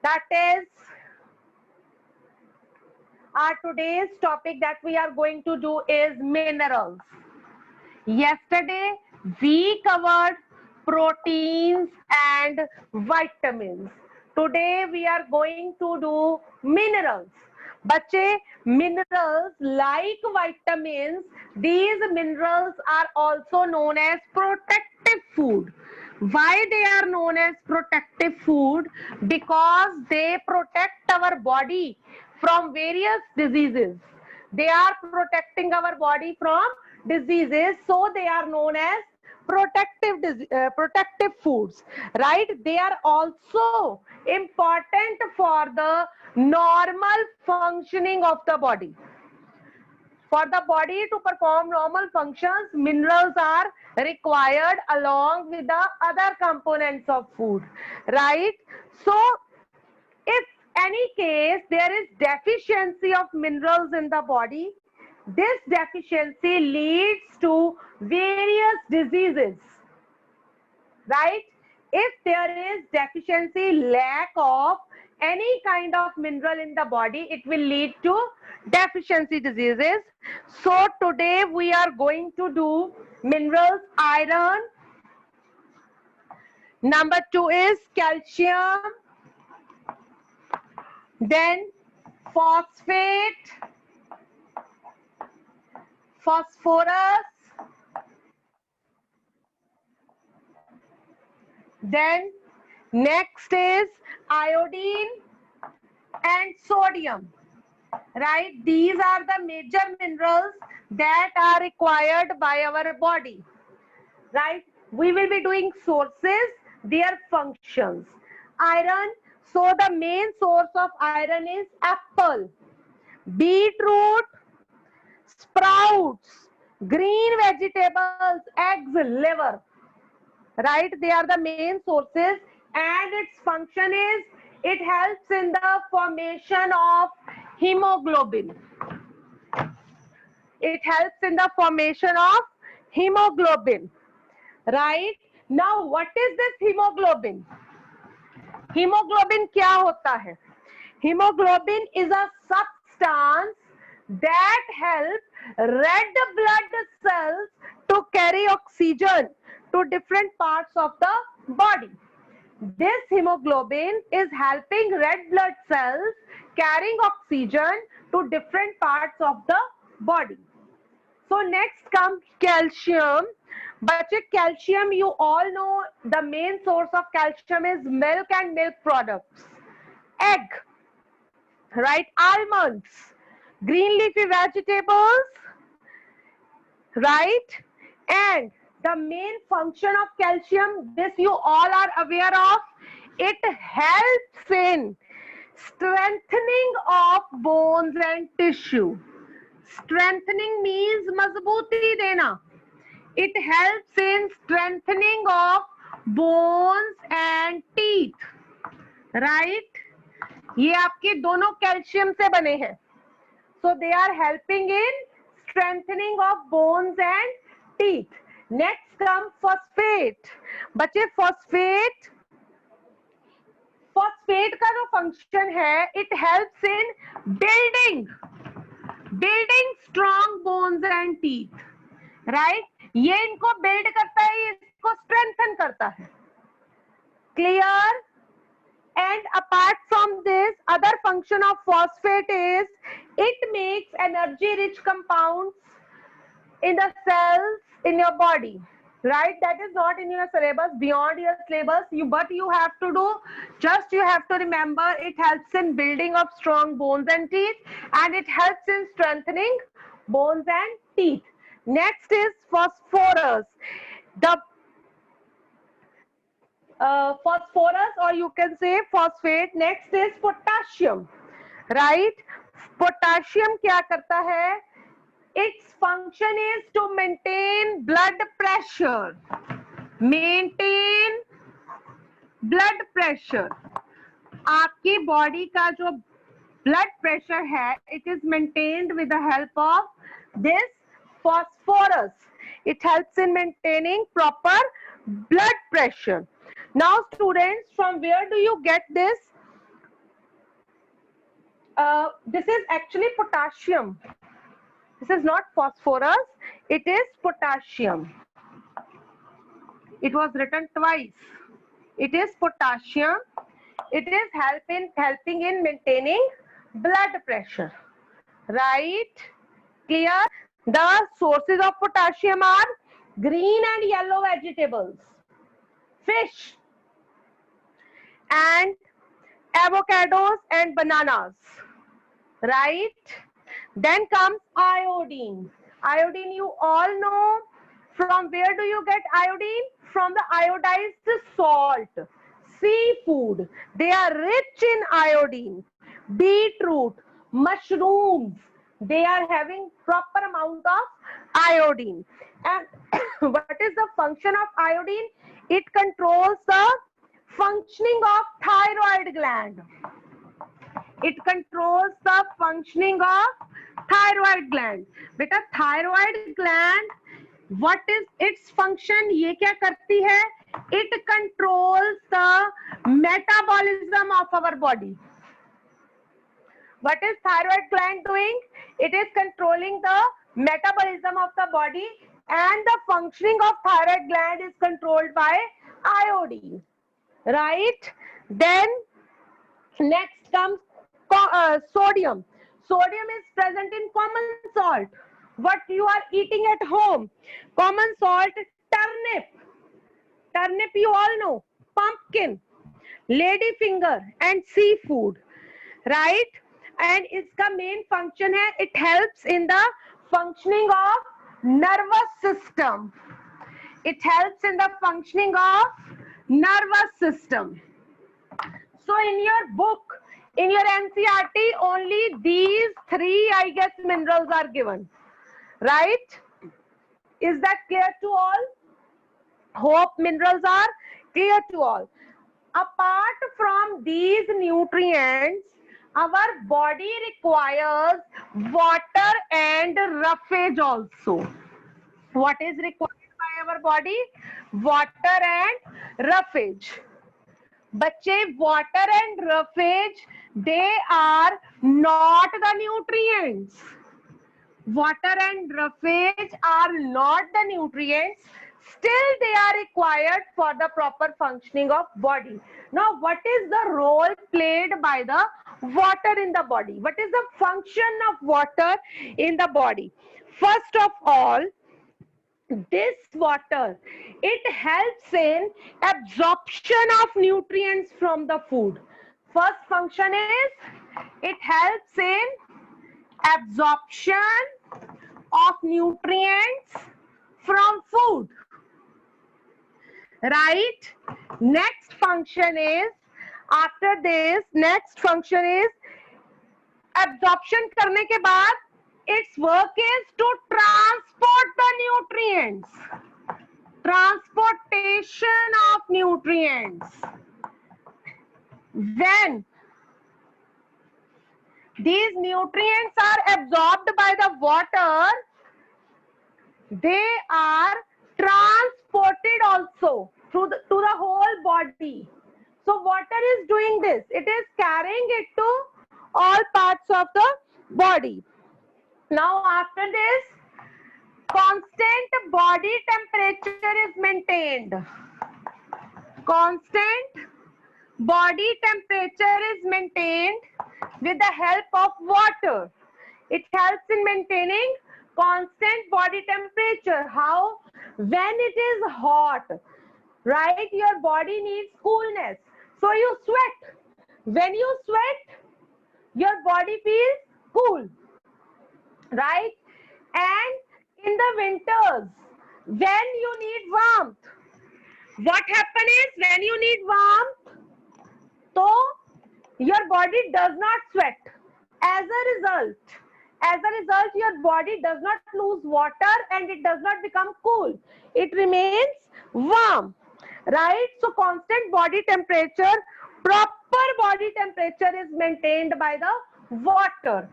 That is our today's topic that we are going to do is minerals. Yesterday we covered proteins and vitamins. Today we are going to do minerals. बच्चे, minerals like vitamins, these minerals are also known as protective food. Why they are known as protective food? Because they protect our body from various diseases. They are protecting our body from diseases, so they are known as protective foods, right? They are also important for the normal functioning of the body. For the body to perform normal functions, minerals are required along with the other components of food, right? So if any case there is deficiency of minerals in the body, this deficiency leads to various diseases, right? If there is deficiency, lack of any kind of mineral in the body, it will lead to deficiency diseases. So today we are going to do minerals: iron, number 2 is calcium, then phosphate, phosphorus, then next is iodine and sodium, right? These are the major minerals that are required by our body, right? We will be doing sources, their functions. Iron, so the main source of iron is apple, beetroot, sprouts, green vegetables, eggs, liver, right? They are the main sources, and its function is it helps in the formation of hemoglobin. It helps in the formation of hemoglobin, right? Now what is this hemoglobin? Hemoglobin क्या होता है? Hemoglobin is a substance that help red blood cells to carry oxygen to different parts of the body. This hemoglobin is helping red blood cells carrying oxygen to different parts of the body. So next comes calcium. Bache, calcium, you all know the main source of calcium is milk and milk products. Egg, right? Almonds, green leafy vegetables, right? And the main function of calcium, this you all are aware of, it helps in strengthening of bones and tissue. Strengthening means मजबूती देना. It helps in strengthening of bones and teeth, right? ये आपके दोनों calcium से बने हैं. So they are helping in strengthening of bones and teeth. Next comes phosphate. बच्चे phosphate का जो function है, it helps in building strong bones and teeth, right? ये इनको build करता है, ये इसको strengthen करता है. Clear? And apart from this, other function of phosphate is it makes energy rich compounds in the cells in your body, right? That is not in your syllabus, beyond your syllabus, but you have to do, just you have to remember, it helps in building of strong bones and teeth, and it helps in strengthening bones and teeth. Next is phosphorus. The phosphorus, or you can say phosphate. Next is potassium, right? Potassium क्या करता है? Its function is to maintain blood pressure. Maintain blood pressure. आपकी body का जो blood pressure है, it is maintained with the help of this phosphorus. It helps in maintaining proper blood pressure. Now students, from where do you get this This is actually potassium. This is not phosphorus, it is potassium. It was written twice. It is potassium. It is helping in maintaining blood pressure. Right? Clear? The sources of potassium are green and yellow vegetables, fish, and avocados and bananas. Right? Then comes iodine. Iodine, you all know. From where do you get iodine? From the iodized salt. Seafood, they are rich in iodine. Beetroot, mushrooms, they are having proper amount of iodine. And what is the function of iodine? It controls the functioning of thyroid gland. It controls the functioning of thyroid gland. Beta, thyroid gland, what is its function? ये क्या करती है? It controls the metabolism of our body. What is thyroid gland doing? It is controlling the metabolism of the body, and the functioning of thyroid gland is controlled by iodine. Right? Then next comes sodium. Sodium is present in common salt. What you are eating at home? Common salt, turnip. Turnip you all know. Pumpkin, lady finger, and seafood. Right? And इसका main function है, it helps in the functioning of nervous system. It helps in the functioning of nervous system. So in your book, in your NCERT, only these three, I guess, minerals are given. Right? Is that clear to all? Hope minerals are clear to all. Apart from these nutrients, our body requires water and roughage also. What is required by our body? Water and roughage. Bachche, water and roughage, they are not the nutrients. Water and roughage are not the nutrients. Still, they are required for the proper functioning of body. Now, what is the role played by the water in the body? What is the function of water in the body? First of all, this water, it helps in absorption of nutrients from the food. First function is, it helps in absorption of nutrients from food. Right? Next function is, after this, next function is absorption करने के बाद, its work is to transport the nutrients. Transportation of nutrients. When these nutrients are absorbed by the water, they are transported also to the whole body. So water is doing this. It is carrying it to all parts of the body. Now after this, constant body temperature is maintained. Constant body temperature is maintained with the help of water. It helps in maintaining constant body temperature. How? When it is hot, right? Your body needs coolness. So you sweat. When you sweat, your body feels cool. Right? And in the winters, when you need warmth, what happens is, when you need warmth, so your body does not sweat. As a result, your body does not lose water and it does not become cool. It remains warm. Right? So constant body temperature, proper body temperature is maintained by the water.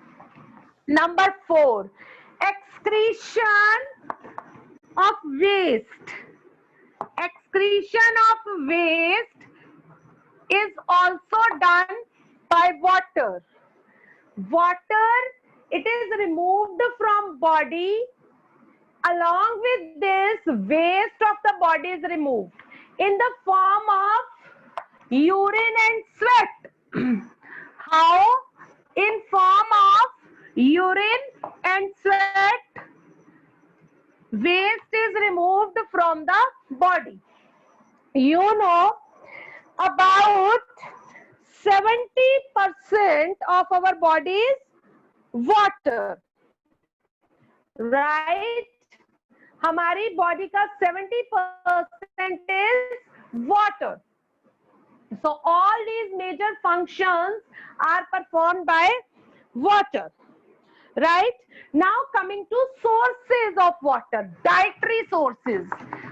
Number 4, excretion of waste. Excretion of waste is also done by water. water, it is removed from body. Along with this, waste of the body is removed in the form of urine and sweat. How? In form of urine and sweat, waste is removed from the body. You know, about 70% of our body is water, right? हमारी body का 70% is water. So all these major functions are performed by water. Right? Now coming to sources of water, dietary sources.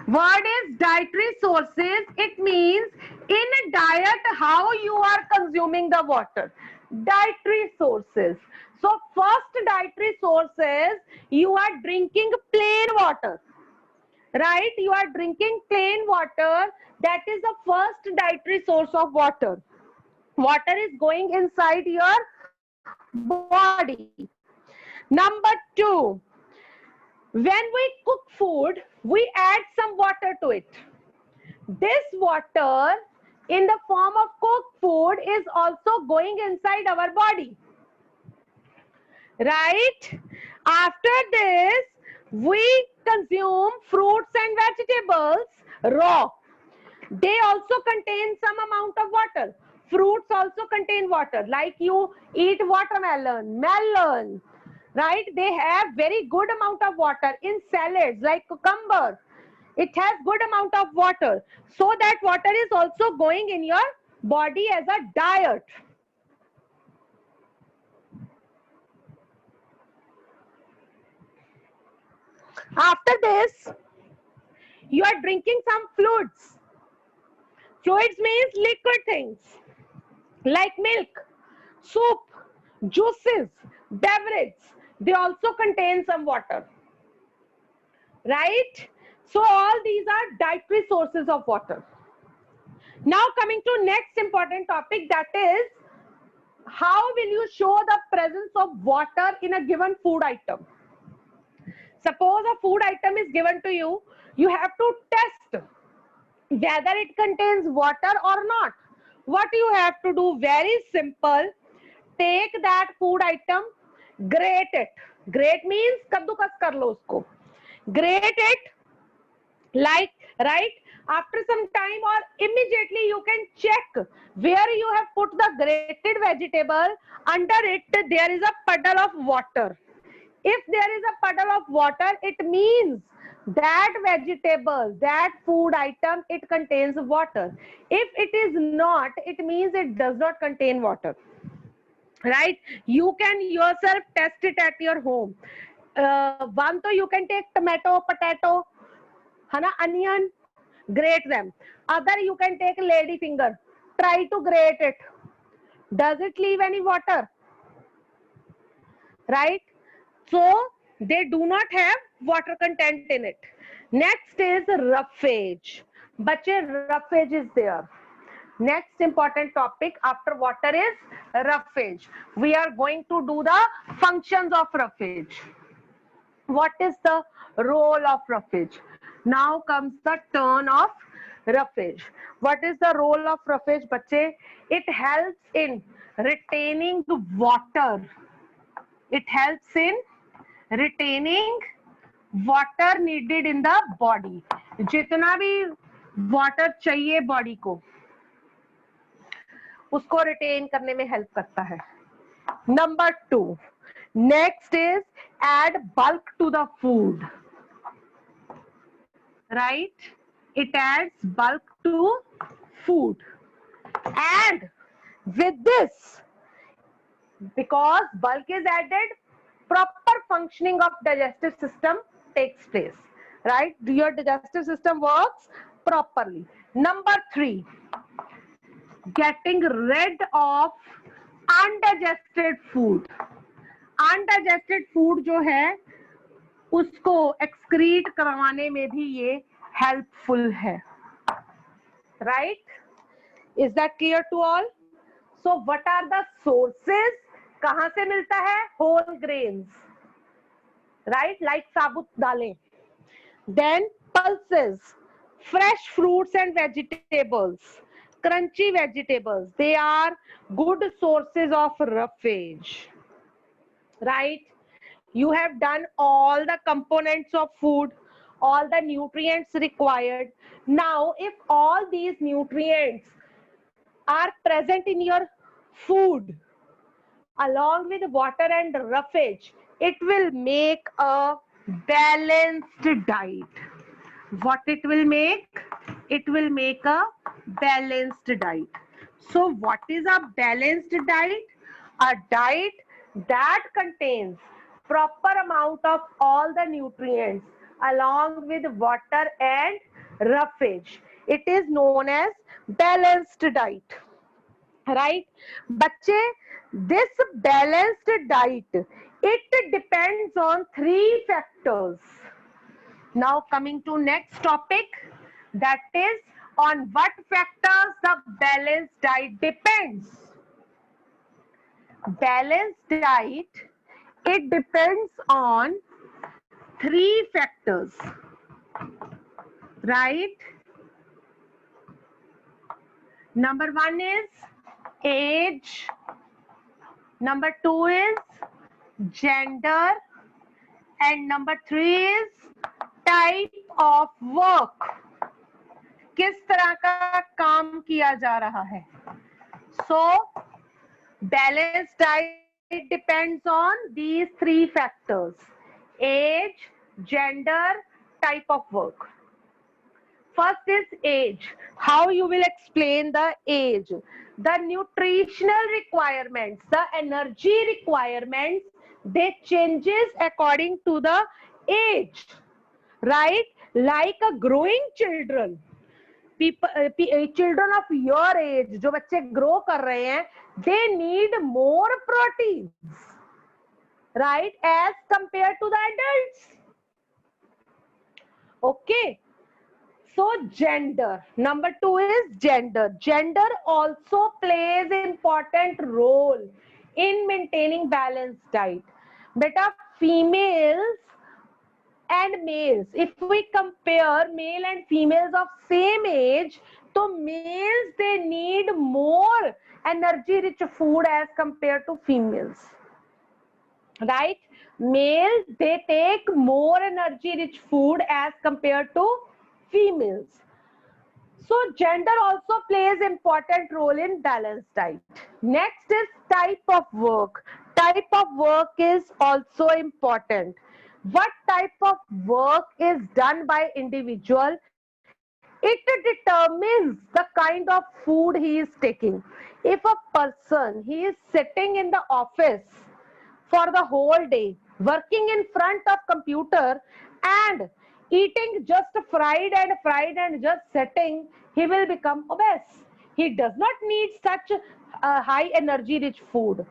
Word is dietary sources. It means in a diet how you are consuming the water. Dietary sources. So first dietary sources, you are drinking plain water. Right? You are drinking plain water. That is the first dietary source of water. Water is going inside your body. Number two, when we cook food, we add some water to it. This water in the form of cooked food is also going inside our body. Right? After this, we consume fruits and vegetables raw. They also contain some amount of water. Fruits also contain water. Like you eat watermelon, melon, right? They have very good amount of water. In salads like cucumber, it has good amount of water. So that water is also going in your body as a diet. After this, you are drinking some fluids. Fluids means liquid things like milk, soup, juices, beverage. They also contain some water. Right? So all these are dietary sources of water. Now coming to next important topic, that is how will you show the presence of water in a given food item? Suppose a food item is given to you, you have to test whether it contains water or not. What you have to do? Very simple. Take that food item, grate it. Grate means kaddukas kar lo usko. Grate it, like, right? After some time or immediately you can check where you have put the grated vegetable. Under it there is a puddle of water. If there is a puddle of water, it means that vegetable, that food item, it contains water. If it is not, it means it does not contain water. Right? You can yourself test it at your home. One, so you can take tomato, potato, onion, grate them. Other, you can take lady finger, try to grate it. Does it leave any water? Right? So they do not have water content in it. Next is roughage. Bache, roughage is there. Next important topic after water is roughage. We are going to do the functions of roughage. What is the role of roughage? Now comes the turn of roughage. What is the role of roughage, bache? It helps in retaining the water. It helps in retaining water needed in the body. जितना भी water चाहिए body को, उसको retain करने में help करता है. Number 2. Next is add bulk to the food. Right? It adds bulk to food. And with this, because bulk is added, proper functioning of digestive system takes place. Right? Your digestive system works properly. Number 3, getting rid of undigested food. Undigested food जो है उसको excrete करवाने में भी ये helpful है. Right? Is that clear to all? So what are the sources कहां से मिलता है? होल ग्रेन्स, राइट, लाइक साबुत दालें. Then pulses, fresh fruits and vegetables, crunchy vegetables, they are good sources of roughage, right? You have done all the components of food, all the nutrients required. Now if all these nutrients are present in your food along with water and roughage, it will make a balanced diet. What it will make? It will make a balanced diet. So what is a balanced diet? A diet that contains proper amount of all the nutrients along with water and roughage. It is known as balanced diet. Right? बच्चे, this balanced diet, it depends on 3 factors. Now coming to next topic, that is on what factors the balanced diet depends. Balanced diet, it depends on 3 factors, right? Number 1 is age, number 2 is gender, and number 3 is type of work. किस तरह का काम किया जा रहा है? So balanced diet depends on these 3 factors: age, gender, type of work. First is age. How you will explain the age? The nutritional requirements, the energy requirements, they changes according to the age, right? Like a growing children, children of your age, जो बच्चे grow कर रहे हैं, they need more proteins, right, as compared to the adults. Okay. So gender, number 2 is gender. Gender also plays important role in maintaining balanced diet. Beta, females and males, if we compare male and females of same age, so males, they need more energy rich food as compared to females, right? Males, they take more energy rich food as compared to females. So gender also plays important role in balanced diet. Next is type of work. Type of work is also important. What type of work is done by individual? It determines the kind of food he is taking. If a person, he is sitting in the office for the whole day, working in front of computer and eating just fried and just sitting, he will become obese. He does not need such high energy rich food,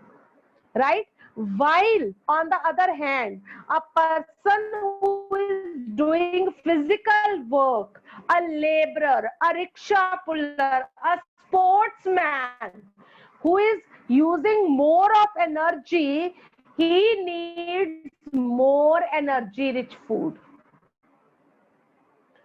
right? While on the other hand, a person who is doing physical work, a laborer, a rickshaw puller, a sportsman who is using more of energy, he needs more energy rich food.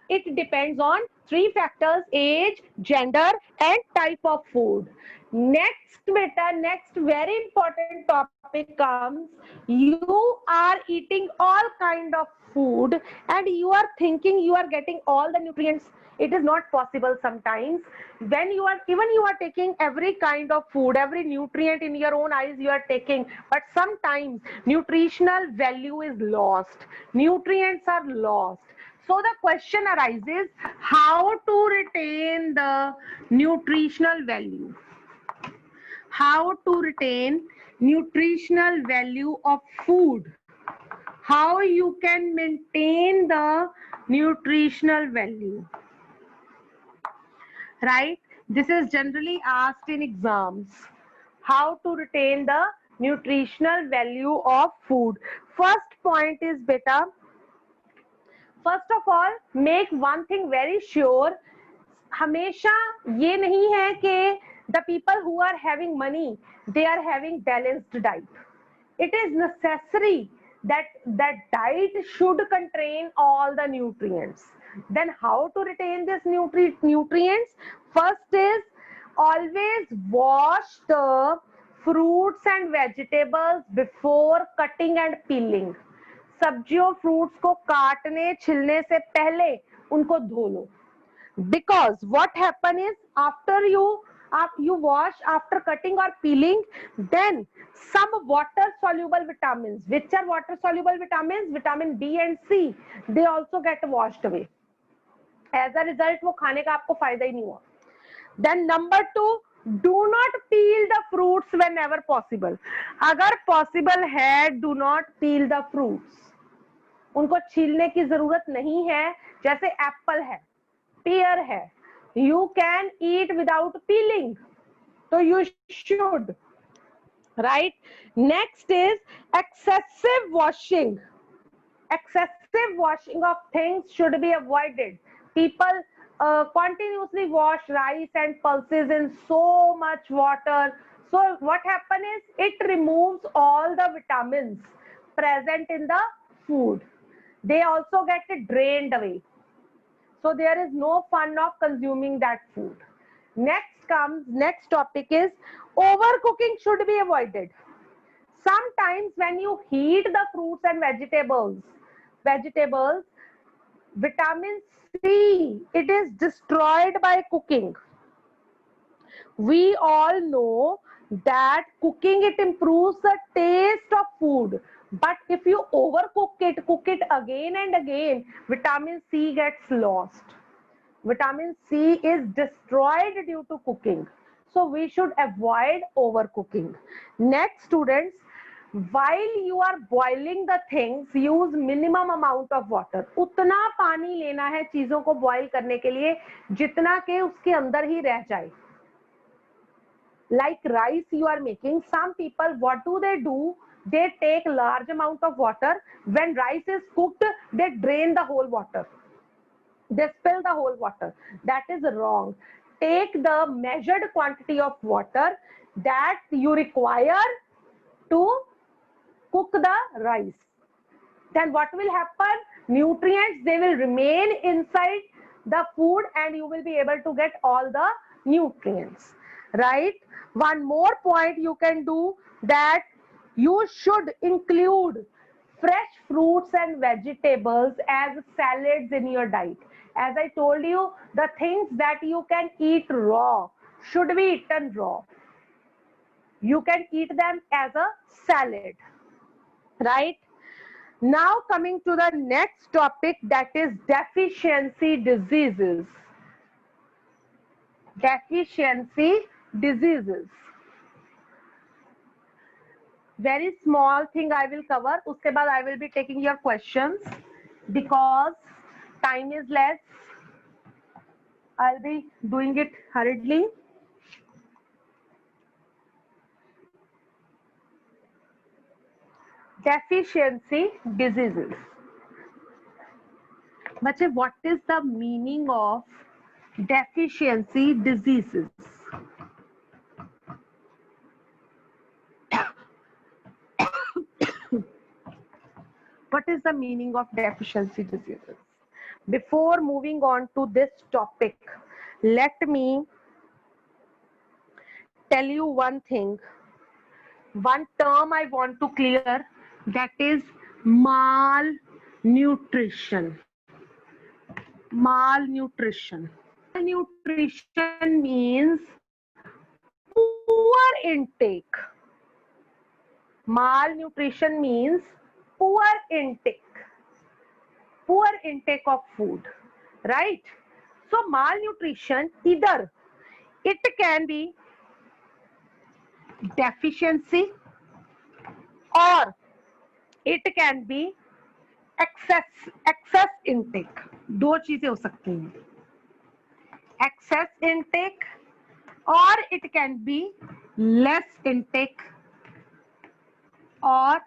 It depends on 3 factors: age, gender, and type of food. Next, beta, next very important topic comes. You are eating all kind of food and you are thinking you are getting all the nutrients. It is not possible sometimes. When you are taking every kind of food, every nutrient in your own eyes you are taking, but sometimes nutritional value is lost. Nutrients are lost. So the question arises, how to retain the nutritional value? How to retain nutritional value of food? How you can maintain the nutritional value? Right? This is generally asked in exams. How to retain the nutritional value of food? First point is, beta, first of all make one thing very sure, हमेशा ये नहीं है कि The people who are having money, they are having balanced diet. It is necessary that that diet should contain all the nutrients. Then how to retain this nutrients? First is always wash the fruits and vegetables before cutting and peeling. सब्जियों fruits को काटने छिलने से पहले उनको धो लो. Because what happen is after you wash, after cutting or peeling, then some water soluble vitamins, which are water soluble vitamins, vitamin B and C, they also get washed away. As a result वो खाने का आपको फायदा ही नहीं हुआ. Then number 2, do not peel the fruits whenever possible. अगर possible है, do not peel the fruits. उनको छीलने की जरूरत नहीं है. जैसे एप्पल है, pear है, you can eat without peeling, so you should, right? Next is excessive washing. Excessive washing of things should be avoided. People continuously wash rice and pulses in so much water, so what happens is it removes all the vitamins present in the food. They also get drained away. So there is no fun of consuming that food. Next topic is overcooking should be avoided. Sometimes when you heat the fruits and vegetables, vitamin C, it is destroyed by cooking. We all know that cooking, it improves the taste of food. But if you overcook it, cook it again and again, vitamin C gets lost. Vitamin C is destroyed due to cooking. So we should avoid overcooking. Next, students, while you are boiling the things, use minimum amount of water. उतना पानी लेना है चीजों को boil करने के लिए जितना के उसके अंदर ही रह जाए. Like rice you are making, some people, what do? They take large amount of water. When rice is cooked, they drain the whole water. They spill the whole water. That is wrong. Take the measured quantity of water that you require to cook the rice. Then what will happen? Nutrients, they will remain inside the food and you will be able to get all the nutrients, right? One more point you can do, that you should include fresh fruits and vegetables as salads in your diet. As I told you, the things that you can eat raw should be eaten raw. You can eat them as a salad, right? Now coming to the next topic, that is deficiency diseases. Deficiency diseases. Very small thing I will cover. Uske baad I will be taking your questions because time is less. I'll be doing it hurriedly. Deficiency diseases. Bache, what is the meaning of deficiency diseases? What is the meaning of deficiency diseases? Before moving on to this topic, let me tell you one thing. One term I want to clear, that is malnutrition. Malnutrition. Malnutrition means poor intake. Malnutrition means poor intake of food, right? So malnutrition, either it can be deficiency or it can be excess intake. दो चीजें हो सकती हैं, excess intake or it can be less intake or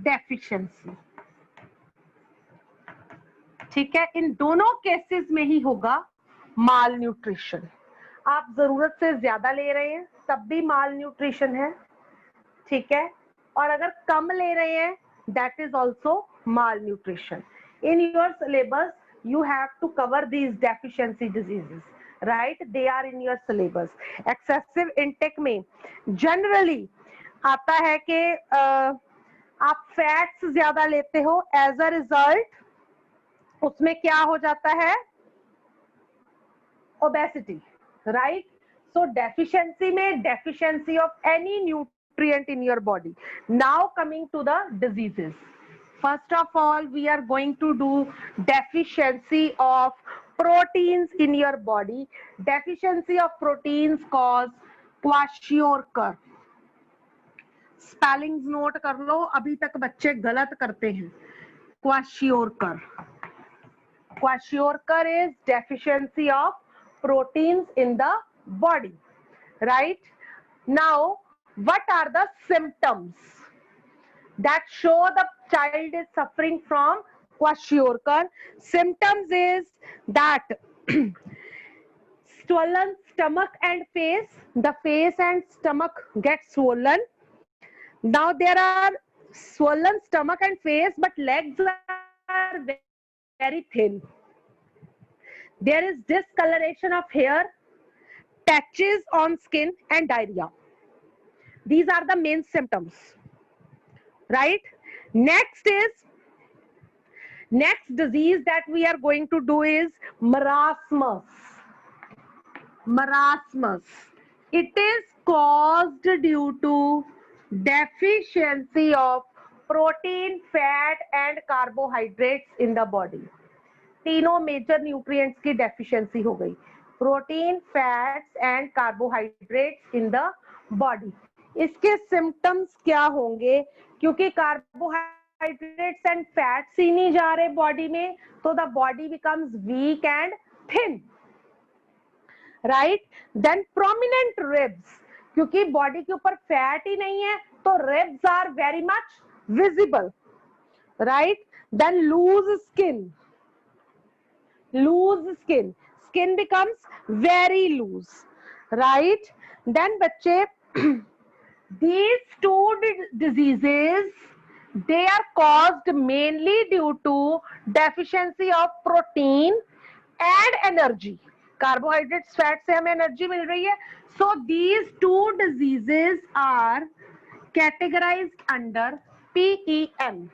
deficiency. ठीक है, इन दोनों cases में ही होगा malnutrition. आप जरूरत से ज्यादा ले रहे हैं तब भी माल न्यूट्रिशन है, ठीक है, और अगर कम ले रहे हैं that is also mall nutrition. In your syllabus you have to cover these deficiency diseases, right? They are in your syllabus. Excessive intake में generally आता है कि आप फैट्स ज्यादा लेते हो, एज अ रिजल्ट उसमें क्या हो जाता है, ओबेसिटी, राइट? सो डेफिशिएंसी में deficiency of any nutrient in your body. Now coming to the diseases. First of all, we are going to do deficiency of proteins in your body. Deficiency of proteins cause kwashiorkor. Spellings note कर लो, अभी तक बच्चे गलत करते हैं. Kwashiorkor. Kwashiorkor is deficiency of proteins in the body, right? Now, what are the symptoms that show the child is suffering from kwashiorkor? Symptoms is that swollen stomach and face. The face and stomach get swollen. Now there are swollen stomach and face, but legs are very thin. There is discoloration of hair, patches on skin, and diarrhea. These are the main symptoms, right? Next disease that we are going to do is marasmus. Marasmus. It is caused due to deficiency of protein, fat and carbohydrates in the body. तीनों major nutrients की deficiency हो गई, protein, fats and carbohydrates in the body. इसके symptoms क्या होंगे? क्योंकि carbohydrates and fats ही नहीं जा रहे बॉडी में, तो the body becomes weak and thin, right? Then prominent ribs, क्योंकि बॉडी के ऊपर फैट ही नहीं है तो ribs are very much visible, right? Then loose skin. Loose skin. Skin becomes very loose, right? Then बच्चे, these two diseases, they are caused mainly due to deficiency of protein and energy. Carbohydrates, fat से हमें energy मिल रही है. So these two diseases are categorized under PEM,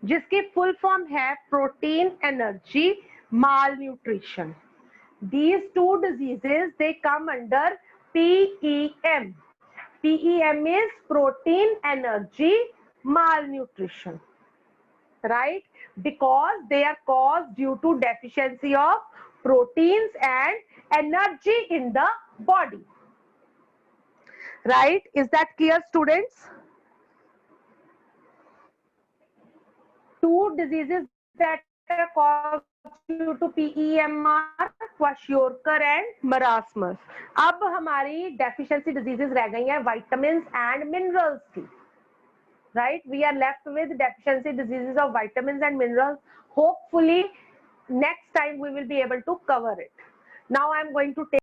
जिसकी full form है protein energy malnutrition. These two diseases, they come under PEM. PEM is protein energy malnutrition, right? Because they are caused due to deficiency of proteins and energy in the body, right? Is that clear, students? Two diseases that are caused due to PEM are kwashiorkor and marasmus. अब हमारी deficiency diseases रह गई हैं vitamins and minerals की, right? We are left with deficiency diseases of vitamins and minerals. Hopefully next time we will be able to cover it. Now I am going to take